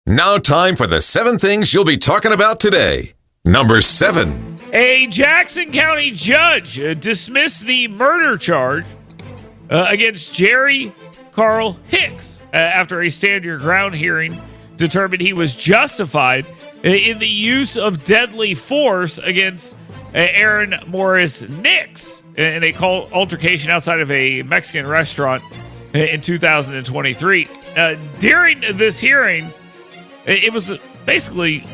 Now time for the 7 things you'll be talking about today. Number 7. A Jackson County judge dismissed the murder charge against Jerry Carl Hicks after a stand your ground hearing determined he was justified in the use of deadly force against Aaron Morris Nix in a altercation outside of a Mexican restaurant in 2023. During this hearing, it was basically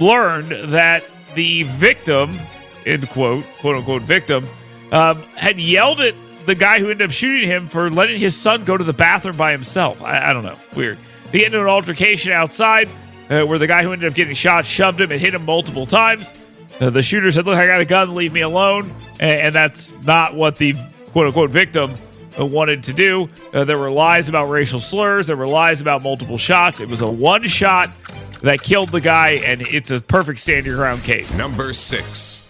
learned that the victim, end quote, quote unquote victim, had yelled at the guy who ended up shooting him for letting his son go to the bathroom by himself. I don't know. Weird. They get into an altercation outside where the guy who ended up getting shot shoved him and hit him multiple times. The shooter said, "Look, I got a gun, leave me alone." And that's not what the quote unquote victim wanted to do. There were lies about racial slurs. There were lies about multiple shots. It was a one shot that killed the guy, and it's a perfect stand your ground case. Number 6.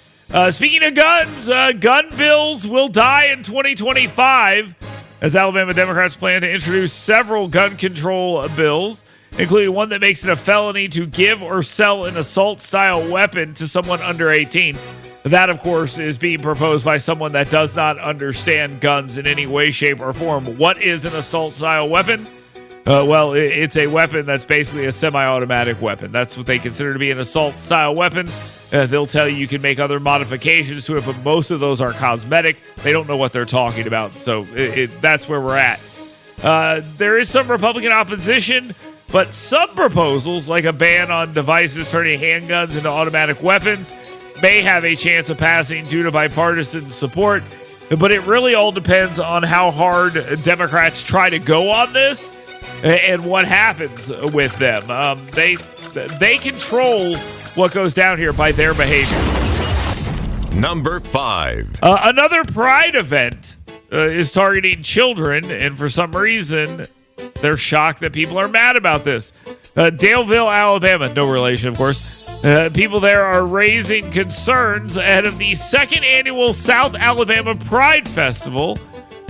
Speaking of guns, gun bills will die in 2025 as Alabama Democrats plan to introduce several gun control bills, including one that makes it a felony to give or sell an assault-style weapon to someone under 18. That, of course, is being proposed by someone that does not understand guns in any way, shape, or form. What is an assault-style weapon? Well, it's a weapon that's basically a semi-automatic weapon. That's what they consider to be an assault-style weapon. They'll tell you can make other modifications to it, but most of those are cosmetic. They don't know what they're talking about, so that's where we're at. There is some Republican opposition, but some proposals, like a ban on devices turning handguns into automatic weapons, may have a chance of passing due to bipartisan support. But it really all depends on how hard Democrats try to go on this and what happens with them. They control what goes down here by their behavior. Number 5. Another Pride event is targeting children, and for some reason, they're shocked that people are mad about this. Daleville, Alabama, no relation, of course. People there are raising concerns ahead of the second annual South Alabama Pride Festival,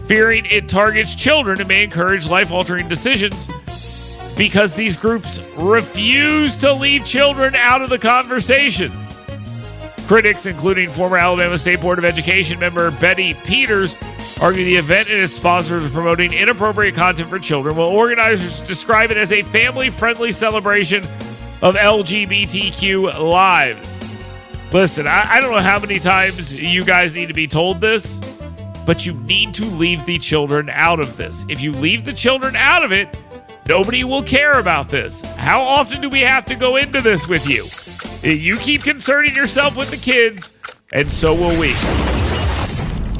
fearing it targets children and may encourage life-altering decisions because these groups refuse to leave children out of the conversations. Critics, including former Alabama State Board of Education member Betty Peters, argue the event and its sponsors are promoting inappropriate content for children, while organizers describe it as a family-friendly celebration of LGBTQ lives. Listen, I don't know how many times you guys need to be told this, but you need to leave the children out of this. If you leave the children out of it, nobody will care about this. How often do we have to go into this with you? You keep concerning yourself with the kids, and so will we.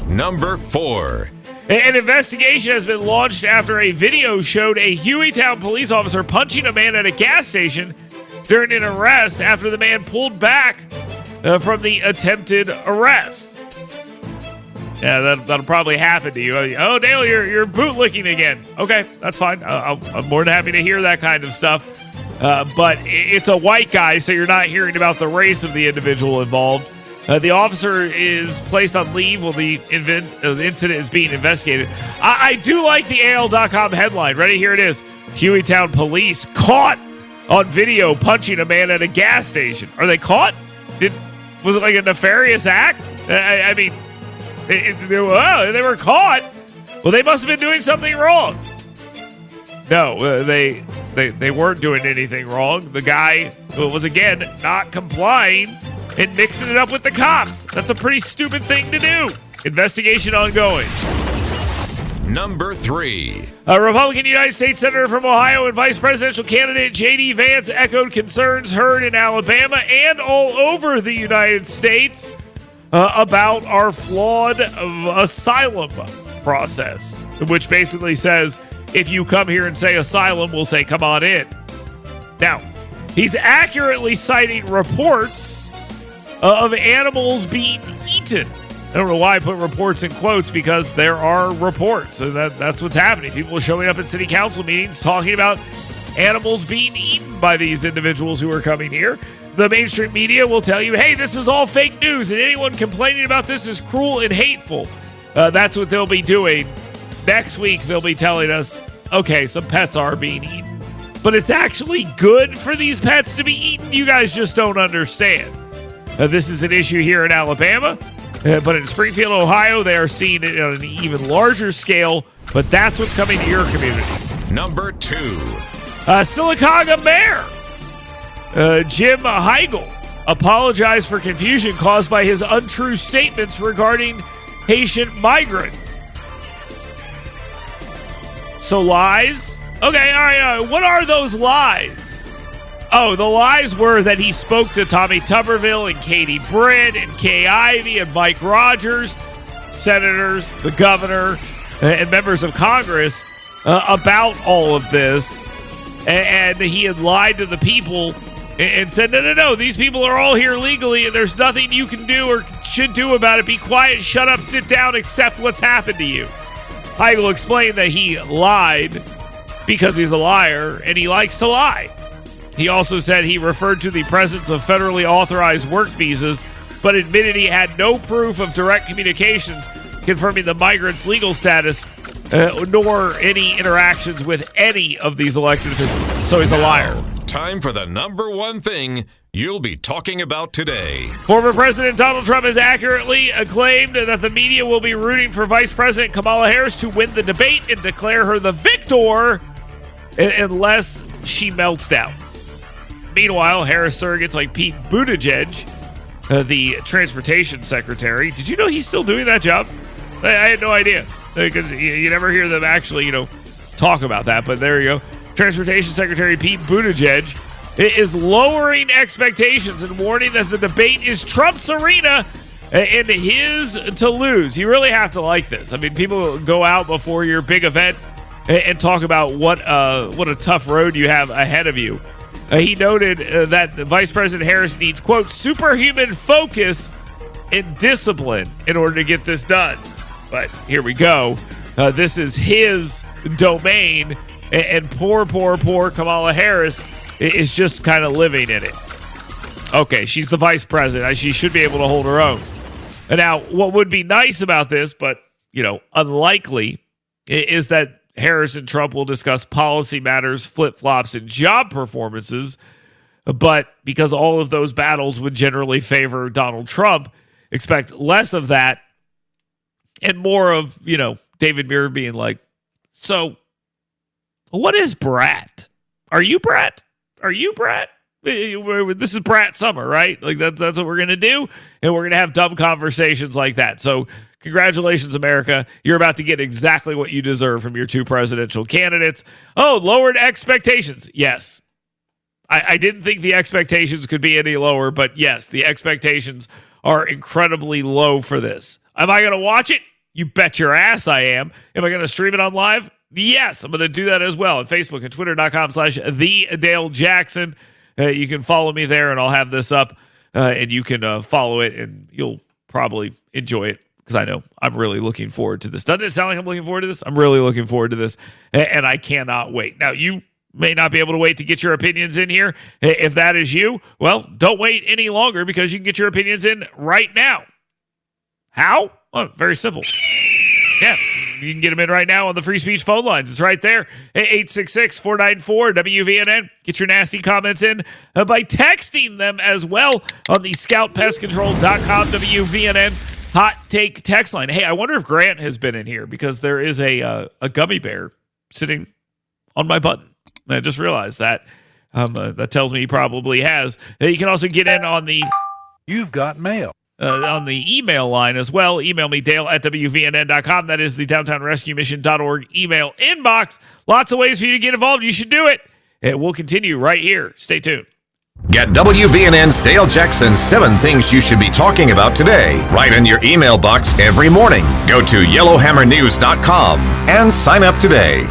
Number 4. An investigation has been launched after a video showed a Hueytown police officer punching a man at a gas station during an arrest after the man pulled back from the attempted arrest. Yeah, that'll probably happen to you. Oh, Dale, you're bootlicking again. Okay, that's fine. I'm more than happy to hear that kind of stuff. But it's a white guy, so you're not hearing about the race of the individual involved. The officer is placed on leave while the incident is being investigated. I do like the AL.com headline. Ready? Here it is. Hueytown police caught on video punching a man at a gas station. Are they caught? Was it like a nefarious act? I mean, they were caught. Well, they must have been doing something wrong. No, they weren't doing anything wrong. The guy was, again, not complying and mixing it up with the cops. That's a pretty stupid thing to do. Investigation ongoing. Number 3. A Republican United States Senator from Ohio and Vice Presidential candidate J.D. Vance echoed concerns heard in Alabama and all over the United States about our flawed asylum process, which basically says, if you come here and say asylum, we'll say come on in. Now, he's accurately citing reports of animals being eaten. I don't know why I put reports in quotes, because there are reports, and that's what's happening. People are showing up at city council meetings talking about animals being eaten by these individuals who are coming here. The mainstream media will tell you, hey, this is all fake news, and anyone complaining about this is cruel and hateful. That's what they'll be doing. Next week, they'll be telling us, okay, some pets are being eaten. but it's actually good for these pets to be eaten. You guys just don't understand. This is an issue here in Alabama, but in Springfield, Ohio, they are seeing it on an even larger scale, but that's what's coming to your community. Number 2. Sylacauga Mayor Jim Heigl apologized for confusion caused by his untrue statements regarding Haitian migrants. So lies? Okay, all right. What are those lies? Oh, the lies were that he spoke to Tommy Tuberville and Katie Britt and Kay Ivey and Mike Rogers, senators, the governor, and members of Congress about all of this. And he had lied to the people and said, no, these people are all here legally and there's nothing you can do or should do about it. Be quiet, shut up, sit down, accept what's happened to you. Heigl explained that he lied because he's a liar and he likes to lie. He also said he referred to the presence of federally authorized work visas, but admitted he had no proof of direct communications confirming the migrants' legal status, nor any interactions with any of these elected officials. So he's a liar. Time for the number 1 thing you'll be talking about today. Former President Donald Trump has accurately claimed that the media will be rooting for Vice President Kamala Harris to win the debate and declare her the victor unless she melts down. Meanwhile, Harris surrogates like Pete Buttigieg, the transportation secretary. Did you know he's still doing that job? I had no idea, because you never hear them actually, talk about that. But there you go. Transportation Secretary Pete Buttigieg is lowering expectations and warning that the debate is Trump's arena and his to lose. You really have to like this. I mean, people go out before your big event and talk about what a tough road you have ahead of you. He noted that Vice President Harris needs, quote, superhuman focus and discipline in order to get this done. But here we go. This is his domain, and poor Kamala Harris is just kind of living in it. Okay, she's the vice president. She should be able to hold her own. And now, what would be nice about this, but, unlikely, is that Harris and Trump will discuss policy matters, flip-flops, and job performances. But because all of those battles would generally favor Donald Trump, expect less of that and more of, David Muir being like, so what is brat? Are you brat? Are you brat? This is brat summer, right? Like that's what we're going to do. And we're going to have dumb conversations like that. So congratulations, America. You're about to get exactly what you deserve from your 2 presidential candidates. Oh, lowered expectations. Yes. I didn't think the expectations could be any lower, but yes, the expectations are incredibly low for this. Am I going to watch it? You bet your ass I am. Am I going to stream it on live? Yes, I'm going to do that as well at Facebook and Twitter.com/TheDaleJackson. You can follow me there, and I'll have this up, and you can follow it, and you'll probably enjoy it, because I know I'm really looking forward to this. Doesn't it sound like I'm looking forward to this? I'm really looking forward to this, and I cannot wait. Now, you may not be able to wait to get your opinions in here. If that is you, well, don't wait any longer, because you can get your opinions in right now. How? Well, very simple. Yeah, you can get them in right now on the free speech phone lines. It's right there, 866-494-WVNN. Get your nasty comments in by texting them as well on the scoutpestcontrol.com WVNN hot take text line. Hey, I wonder if Grant has been in here, because there is a gummy bear sitting on my button. I just realized that. That tells me he probably has. You can also get in on the You've Got Mail. On the email line as well. Email me, Dale@WVNN.com. That is the DowntownRescueMission.org email inbox. Lots of ways for you to get involved. You should do it. And we'll continue right here. Stay tuned. Get WVNN's Dale Jackson's 7 things you should be talking about today right in your email box every morning. Go to YellowHammerNews.com and sign up today.